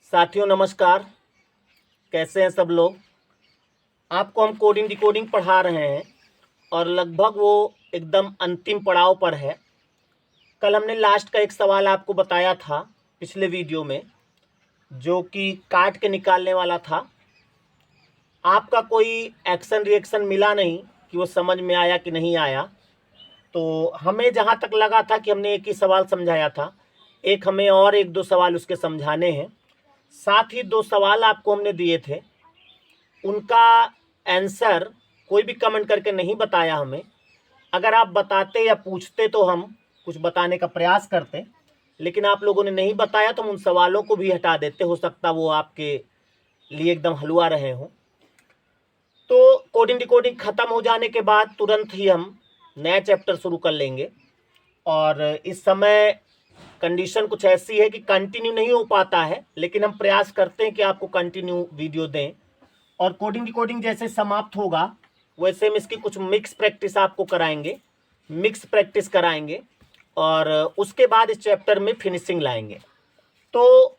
साथियों नमस्कार। कैसे हैं सब लोग। आपको हम कोडिंग डिकोडिंग पढ़ा रहे हैं और लगभग वो एकदम अंतिम पड़ाव पर है। कल हमने लास्ट का एक सवाल आपको बताया था पिछले वीडियो में, जो कि काट के निकालने वाला था। आपका कोई एक्शन रिएक्शन मिला नहीं कि वो समझ में आया कि नहीं आया। तो हमें जहाँ तक लगा था कि हमने एक ही सवाल समझाया था, एक हमें और एक दो सवाल उसके समझाने हैं। साथ ही दो सवाल आपको हमने दिए थे, उनका आंसर कोई भी कमेंट करके नहीं बताया हमें। अगर आप बताते या पूछते तो हम कुछ बताने का प्रयास करते, लेकिन आप लोगों ने नहीं बताया तो हम उन सवालों को भी हटा देते। हो सकता वो आपके लिए एकदम हलवा रहे हों। तो कोडिंग डिकोडिंग ख़त्म हो जाने के बाद तुरंत ही हम नया चैप्टर शुरू कर लेंगे। और इस समय कंडीशन कुछ ऐसी है कि कंटिन्यू नहीं हो पाता है, लेकिन हम प्रयास करते हैं कि आपको कंटिन्यू वीडियो दें। और कोडिंग डिकोडिंग जैसे समाप्त होगा वैसे हम इसकी कुछ मिक्स प्रैक्टिस आपको कराएंगे, मिक्स प्रैक्टिस कराएंगे और उसके बाद इस चैप्टर में फिनिशिंग लाएंगे। तो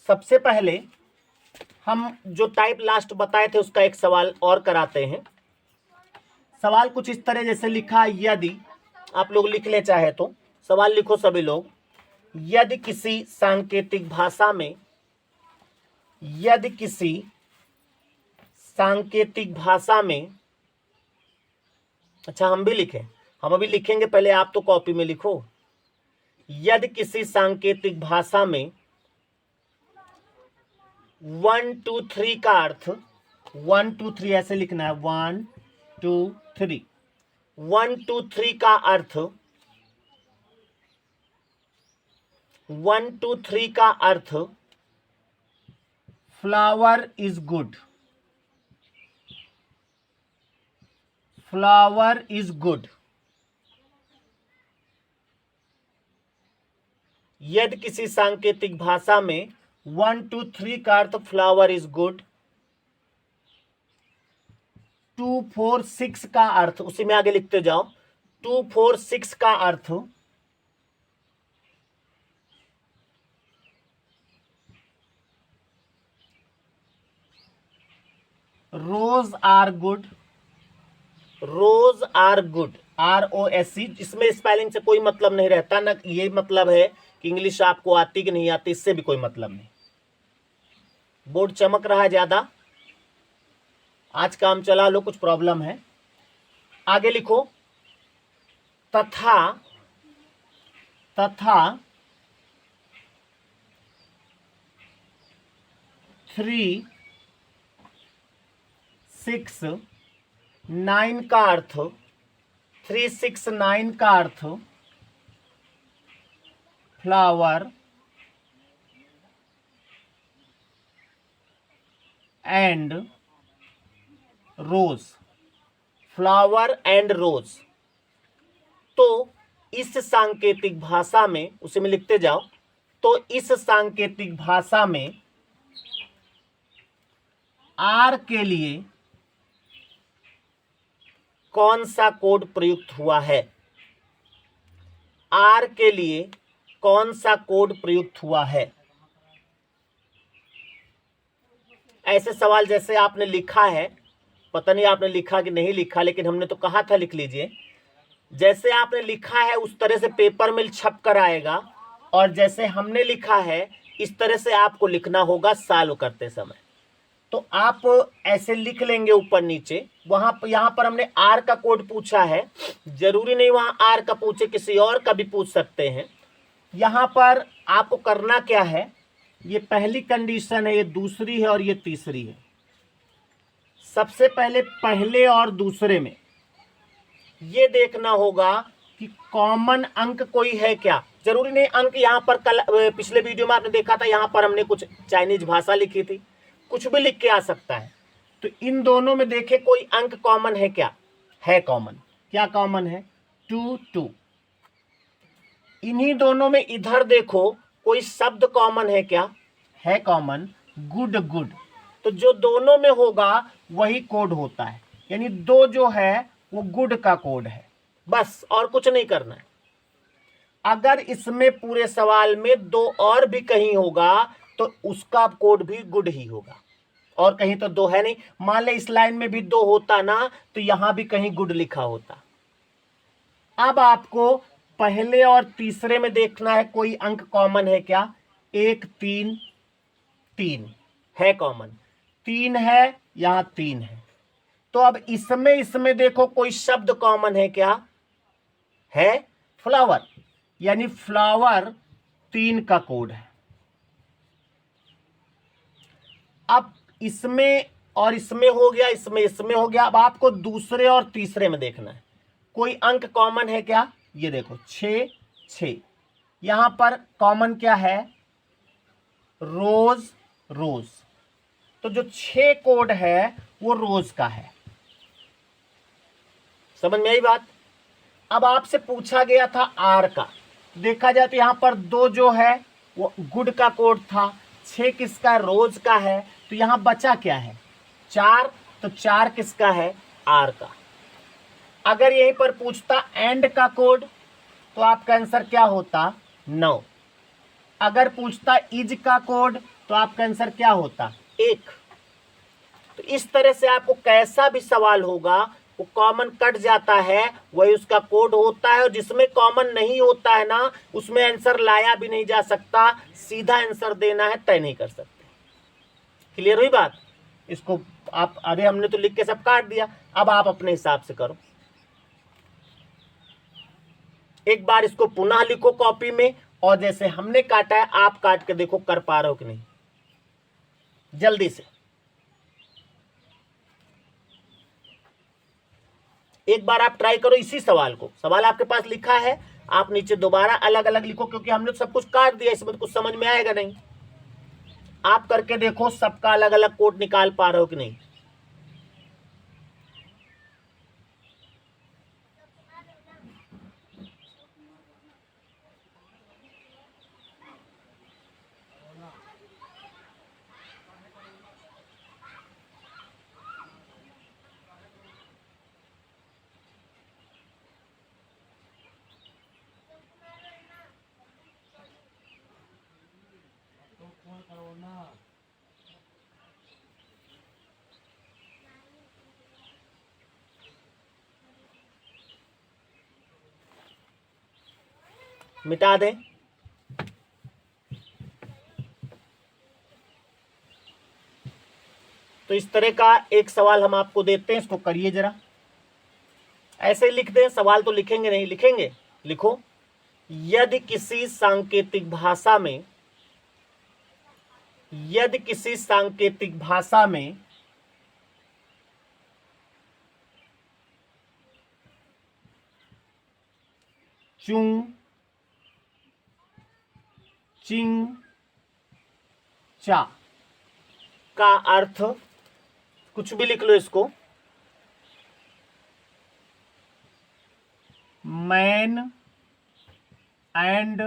सबसे पहले हम जो टाइप लास्ट बताए थे उसका एक सवाल और कराते हैं। सवाल कुछ इस तरह जैसे लिखा है, यदि आप लोग लिख ले चाहे तो सवाल लिखो सभी लोग। यदि किसी सांकेतिक भाषा में, यदि किसी सांकेतिक भाषा में, अच्छा हम भी लिखें, हम अभी लिखेंगे, पहले आप तो कॉपी में लिखो। यदि किसी सांकेतिक भाषा में 1 2 3 का अर्थ, 1 2 3 ऐसे लिखना है, 1 2 3, 1 2 3 का अर्थ, 1 2 3 का अर्थ flower is good, flower is good. यदि किसी सांकेतिक भाषा में 1 2 3 का अर्थ फ्लावर इज गुड, 2 4 6 का अर्थ, उसी में आगे लिखते जाओ, 2 4 6 का अर्थ rose are good, rose are good, ROSE। इसमें स्पेलिंग से कोई मतलब नहीं रहता, ना ये मतलब है कि इंग्लिश आपको आती कि नहीं आती, इससे भी कोई मतलब नहीं। बोर्ड चमक रहा है ज्यादा, आज काम चला लो, कुछ प्रॉब्लम है। आगे लिखो, तथा, तथा 3 6 9 का अर्थ, 3 6 9 का अर्थ flower and rose, flower and rose. तो इस सांकेतिक भाषा में, उसी में लिखते जाओ, तो इस सांकेतिक भाषा में आर के लिए कौन सा कोड प्रयुक्त हुआ है, आर के लिए कौन सा कोड प्रयुक्त हुआ है। ऐसे सवाल जैसे आपने लिखा है, पता नहीं आपने लिखा कि नहीं लिखा, लेकिन हमने तो कहा था लिख लीजिए। जैसे आपने लिखा है उस तरह से पेपर में छप कर आएगा, और जैसे हमने लिखा है इस तरह से आपको लिखना होगा सॉल्व करते समय। तो आप ऐसे लिख लेंगे ऊपर नीचे। वहां पर, यहाँ पर हमने आर का कोड पूछा है, जरूरी नहीं वहां आर का पूछे, किसी और का भी पूछ सकते हैं। यहाँ पर आपको करना क्या है, ये पहली कंडीशन है, ये दूसरी है और ये तीसरी है। सबसे पहले पहले और दूसरे में ये देखना होगा कि कॉमन अंक कोई है क्या। जरूरी नहीं अंक, यहाँ पर कल पिछले वीडियो में आपने देखा था, यहाँ पर हमने कुछ चाइनीज भाषा लिखी थी, कुछ भी लिख के आ सकता है। तो इन दोनों में देखे कोई अंक कॉमन है क्या, है कॉमन। क्या कॉमन है, 2 2। इन्हीं दोनों में इधर देखो कोई शब्द कॉमन है क्या, है कॉमन, गुड गुड। तो जो दोनों में होगा वही कोड होता है, यानी 2 जो है वो गुड का कोड है, बस और कुछ नहीं करना है। अगर इसमें पूरे सवाल में 2 और भी कहीं होगा तो उसका कोड भी गुड ही होगा, और कहीं तो 2 है नहीं। मान ले इस लाइन में भी 2 होता ना, तो यहां भी कहीं गुड लिखा होता। अब आपको पहले और तीसरे में देखना है कोई अंक कॉमन है क्या। 1 3 3 है कॉमन, 3 है, यहां 3 है। तो अब इसमें देखो कोई शब्द कॉमन है क्या, है फ्लावर, यानी फ्लावर 3 का कोड है। अब इसमें और इसमें हो गया, इसमें हो गया। अब आपको दूसरे और तीसरे में देखना है कोई अंक कॉमन है क्या। ये देखो 6 6, यहां पर कॉमन क्या है, रोज रोज। तो जो 6 कोड है वो रोज का है। समझ में आई बात। अब आपसे पूछा गया था आर का, देखा जाए तो यहां पर 2 जो है वो गुड का कोड था, 6 किसका, रोज का है। तो यहां बचा क्या है, 4। तो 4 किसका है, आर का। अगर यहीं पर पूछता एंड का कोड तो आपका आंसर क्या होता, 9। अगर पूछता इज का कोड तो आपका आंसर क्या होता, 1। तो इस तरह से आपको कैसा भी सवाल होगा वो कॉमन कट जाता है, वही उसका कोड होता है। और जिसमें कॉमन नहीं होता है ना, उसमें आंसर लाया भी नहीं जा सकता, सीधा आंसर देना है, तय नहीं कर सकते। क्लियर हुई बात। इसको आप, अरे हमने तो लिख के सब काट दिया, अब आप अपने हिसाब से करो। एक बार इसको पुनः लिखो कॉपी में, और जैसे हमने काटा है आप काट के देखो कर पा रहे हो कि नहीं, जल्दी से। एक बार आप ट्राई करो इसी सवाल को, सवाल आपके पास लिखा है, आप नीचे दोबारा अलग अलग लिखो, क्योंकि हमने सब कुछ काट दिया, इसमें कुछ समझ में आएगा नहीं। आप करके देखो सबका अलग अलग कोड निकाल पा रहे हो कि नहीं। मिटा दें। तो इस तरह का एक सवाल हम आपको देते हैं, इसको करिए जरा। ऐसे ही लिख दें, सवाल तो लिखेंगे नहीं, लिखेंगे, लिखो। यदि किसी सांकेतिक भाषा में, यदि किसी सांकेतिक भाषा में चुंग चिंग चा का अर्थ, कुछ भी लिख लो इसको, मैन एंड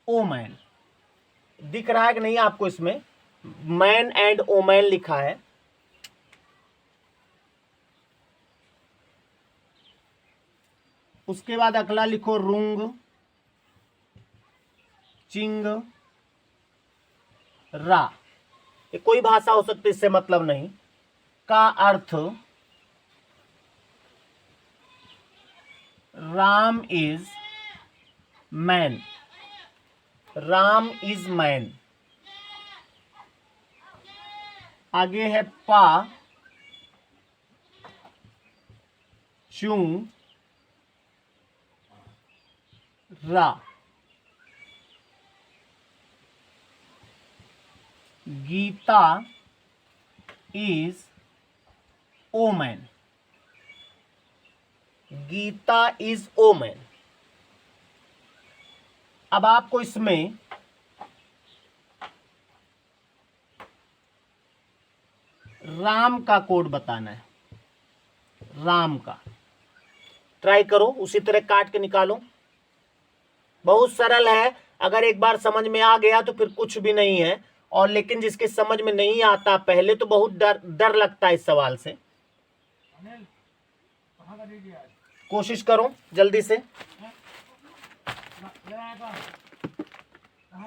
ओमैन। दिख रहा है कि नहीं आपको, इसमें मैन एंड ओमैन लिखा है। उसके बाद अगला लिखो रुंग चिंग रा। ये कोई भाषा हो सकती, इससे मतलब नहीं। का अर्थ Ram is man, Ram is man. आगे है पा चुंग रा, Geeta is woman, Geeta is woman. अब आपको इसमें राम का कोड बताना है, राम का। ट्राई करो, उसी तरह काट के निकालो, बहुत सरल है। अगर एक बार समझ में आ गया तो फिर कुछ भी नहीं है। और लेकिन जिसके समझ में नहीं आता, पहले तो बहुत डर लगता है इस सवाल से। कोशिश करो जल्दी से।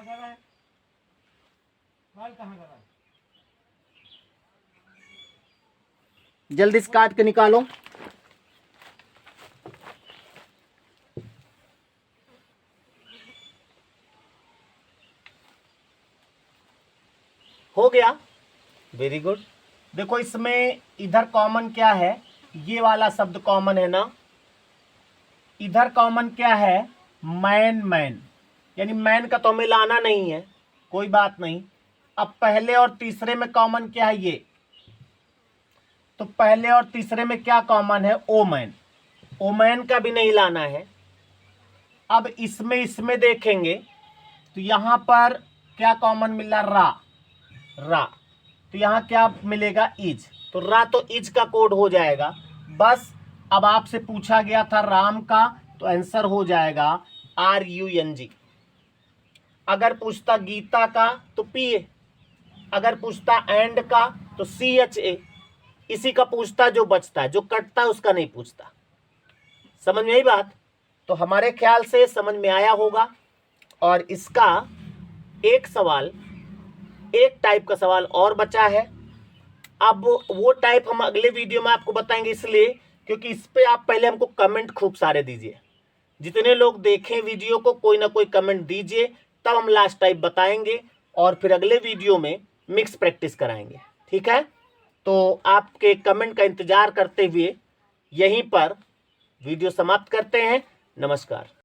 कर रहा है, बाल कहाँ कर रहा है? जल्दी से काट के निकालो। हो गया, वेरी गुड। देखो इसमें इधर कॉमन क्या है, ये वाला शब्द कॉमन है ना, इधर कॉमन क्या है, मैन मैन, यानी मैन का तो हमें लाना नहीं है, कोई बात नहीं। अब पहले और तीसरे में कॉमन क्या है, ये तो पहले और तीसरे में क्या कॉमन है, ओमैन, ओमैन का भी नहीं लाना है। अब इसमें देखेंगे तो यहां पर क्या कॉमन मिला, रा, रा, तो यहां क्या मिलेगा, इज, तो रा तो इज का कोड हो जाएगा। बस अब आपसे पूछा गया था राम का, तो आंसर हो जाएगा RUNG। अगर पूछता गीता का तो PA, अगर पूछता एंड का तो CHA, इसी का पूछता जो बचता है, जो कटता है उसका नहीं पूछता। समझ में आई बात? तो हमारे ख्याल से समझ में आया होगा। और इसका एक सवाल, एक टाइप का सवाल और बचा है। अब वो टाइप हम अगले वीडियो में आपको बताएंगे, इसलिए क्योंकि इस पे आप पहले हमको कमेंट खूब सारे दीजिए। जितने लोग देखें वीडियो को, कोई ना कोई कमेंट दीजिए, तब हम लास्ट टाइप बताएंगे और फिर अगले वीडियो में मिक्स प्रैक्टिस कराएंगे। ठीक है, तो आपके कमेंट का इंतजार करते हुए यहीं पर वीडियो समाप्त करते हैं। नमस्कार।